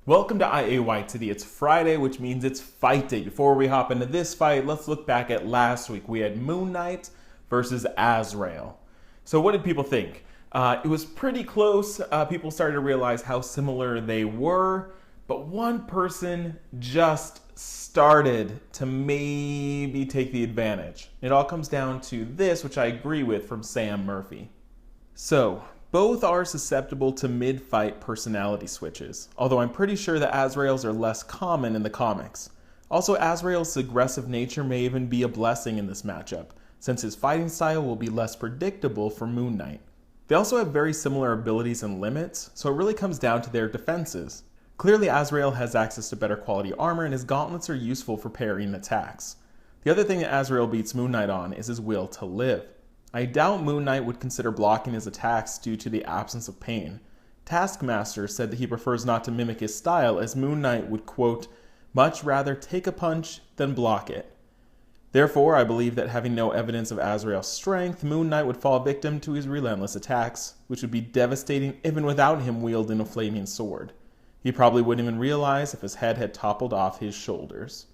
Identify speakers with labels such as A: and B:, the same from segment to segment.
A: Welcome to IA White City. It's Friday, which means it's fight day. Before we hop into this fight, let's look back at last week. We had Moon Knight versus Azrael. So what did people think? It was pretty close. People started to realize how similar they were, but one person just started to maybe take the advantage. It all comes down to this, which I agree with, from Sam Murphy. So, both are susceptible to mid-fight personality switches, although I'm pretty sure that Azrael's are less common in the comics. Also, Azrael's aggressive nature may even be a blessing in this matchup, since his fighting style will be less predictable for Moon Knight. They also have very similar abilities and limits, so it really comes down to their defenses. Clearly, Azrael has access to better quality armor, and his gauntlets are useful for parrying attacks. The other thing that Azrael beats Moon Knight on is his will to live. I doubt Moon Knight would consider blocking his attacks due to the absence of pain. Taskmaster said that he prefers not to mimic his style, as Moon Knight would, quote, much rather take a punch than block it. Therefore, I believe that having no evidence of Azrael's strength, Moon Knight would fall victim to his relentless attacks, which would be devastating even without him wielding a flaming sword. He probably wouldn't even realize if his head had toppled off his shoulders.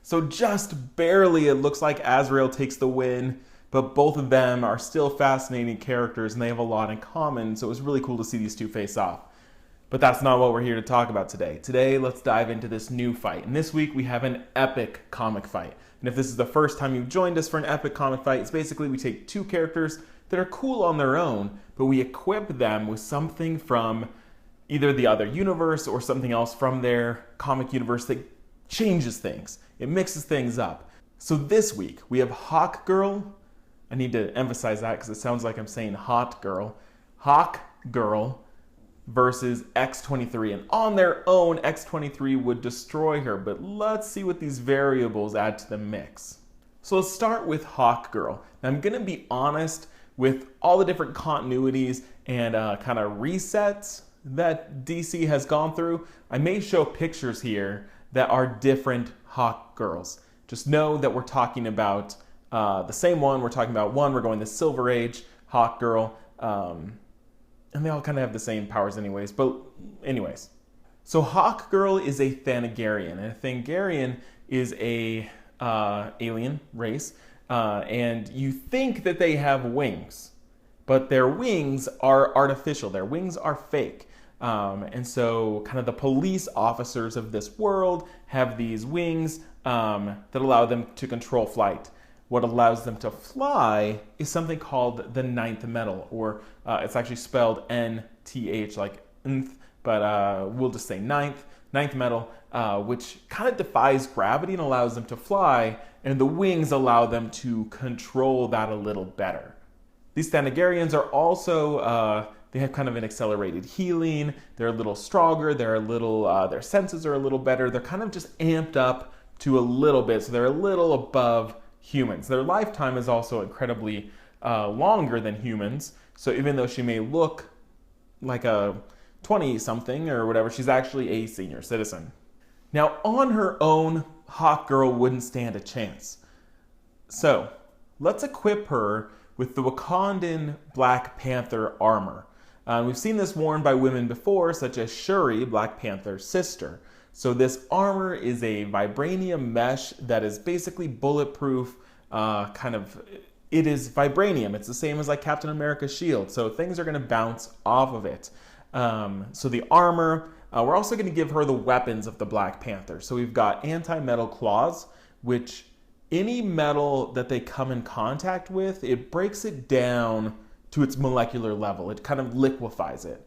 A: So just barely it looks like Azrael takes the win, but both of them are still fascinating characters and they have a lot in common, so it was really cool to see these two face off. But that's not what we're here to talk about today. Today, let's dive into this new fight. And this week, we have an epic comic fight. And if this is the first time you've joined us for an epic comic fight, it's basically we take two characters that are cool on their own, but we equip them with something from either the other universe or something else from their comic universe that changes things. It mixes things up. So this week, we have Hawkgirl. I need to emphasize that because it sounds like I'm saying hot girl. Hawkgirl versus X-23. And on their own, X-23 would destroy her. But let's see what these variables add to the mix. So let's start with Hawkgirl. Now I'm going to be honest with all the different continuities and kind of resets that DC has gone through. I may show pictures here that are different Hawkgirls. Just know that we're talking about the same one. We're talking about one, we're going the Silver Age, Hawkgirl, and they all kind of have the same powers anyways. But anyways, so Hawkgirl is a Thanagarian, and a Thanagarian is a alien race, and you think that they have wings, but their wings are artificial. Their wings are fake. And so kind of the police officers of this world have these wings that allow them to control flight. What allows them to fly is something called the ninth metal, or it's actually spelled N-T-H, like nth, but we'll just say ninth metal, which kind of defies gravity and allows them to fly, and the wings allow them to control that a little better. These Thanagarians are also, they have kind of an accelerated healing, they're a little stronger, they're a little, their senses are a little better, they're kind of just amped up to a little bit, so they're a little above humans. Their lifetime is also incredibly longer than humans, so even though she may look like a 20-something or whatever, she's actually a senior citizen. Now, on her own, Hawkgirl wouldn't stand a chance. So, let's equip her with the Wakandan Black Panther armor. We've seen this worn by women before, such as Shuri, Black Panther's sister. So this armor is a vibranium mesh that is basically bulletproof, it is vibranium. It's the same as like Captain America's shield, so things are going to bounce off of it. So the armor, we're also going to give her the weapons of the Black Panther. So we've got anti-metal claws, which any metal that they come in contact with, it breaks it down to its molecular level. It kind of liquefies it.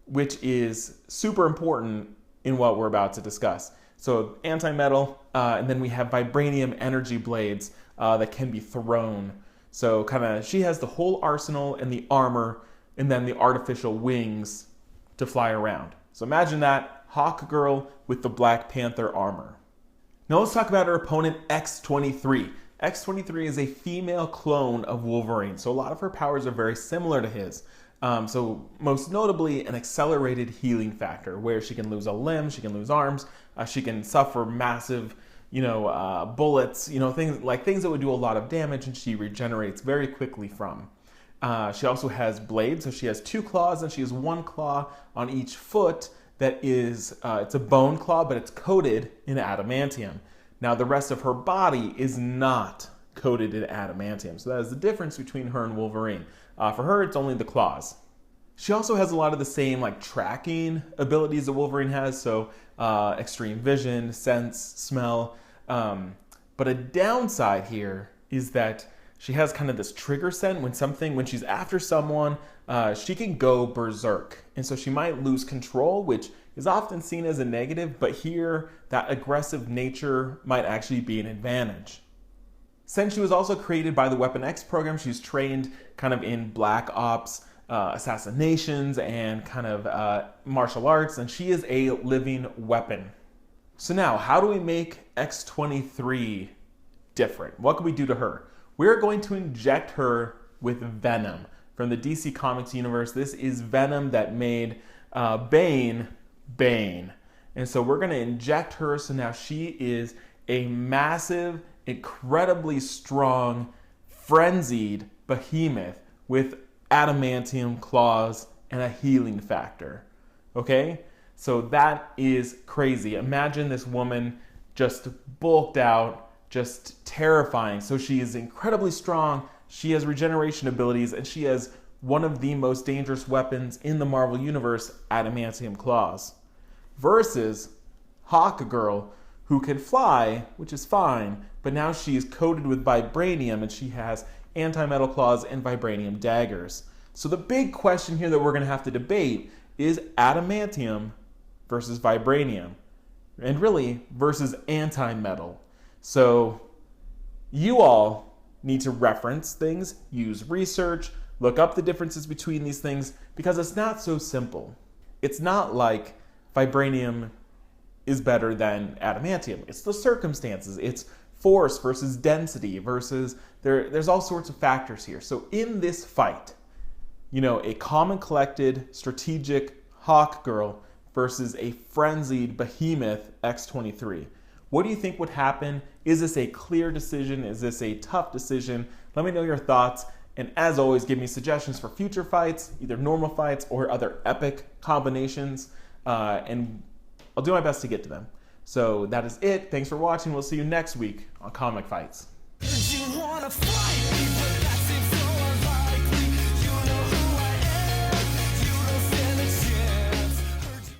A: Which is super important in what we're about to discuss. So anti-metal, and then we have vibranium energy blades that can be thrown. So kind of, she has the whole arsenal and the armor, and then the artificial wings to fly around. So imagine that, Hawkgirl with the Black Panther armor. Now let's talk about her opponent, X-23. X-23 is a female clone of Wolverine, so a lot of her powers are very similar to his. So most notably an accelerated healing factor where she can lose a limb, she can lose arms, she can suffer massive, bullets, things that would do a lot of damage, and she regenerates very quickly from. She also has blades, so she has 2 claws and she has 1 claw on each foot that is, it's a bone claw, but it's coated in adamantium. Now, the rest of her body is not coated in adamantium. So that is the difference between her and Wolverine. For her, it's only the claws. She also has a lot of the same like tracking abilities that Wolverine has. So extreme vision, sense, smell. But a downside here is that she has kind of this trigger scent when she's after someone, she can go berserk. And so she might lose control, which is often seen as a negative, but here that aggressive nature might actually be an advantage. Since she was also created by the Weapon X program, she's trained kind of in black ops, assassinations, and kind of martial arts, and she is a living weapon. So now, how do we make X-23 different? What can we do to her? We're going to inject her with Venom from the DC Comics universe. This is Venom that made Bane. And so we're going to inject her, so now she is a massive, incredibly strong, frenzied behemoth with adamantium claws and a healing factor. Okay? So that is crazy. Imagine this woman just bulked out, just terrifying. So she is incredibly strong, she has regeneration abilities, and she has one of the most dangerous weapons in the Marvel Universe, adamantium claws. Versus Hawkgirl, who can fly, which is fine, but now she is coated with vibranium and she has anti-metal claws and vibranium daggers. So the big question here that we're going to have to debate is adamantium versus vibranium, and really versus anti-metal. So you all need to reference things, use research, look up the differences between these things, because it's not so simple. It's not like vibranium is better than adamantium. It's the circumstances. It's force versus density versus, there's all sorts of factors here. So in this fight, a common collected strategic Hawkgirl versus a frenzied behemoth X-23. What do you think would happen? Is this a clear decision? Is this a tough decision? Let me know your thoughts. And as always, give me suggestions for future fights, either normal fights or other epic combinations. And I'll do my best to get to them. So that is it. Thanks for watching. We'll see you next week on Comic Fights.
B: You wanna fight?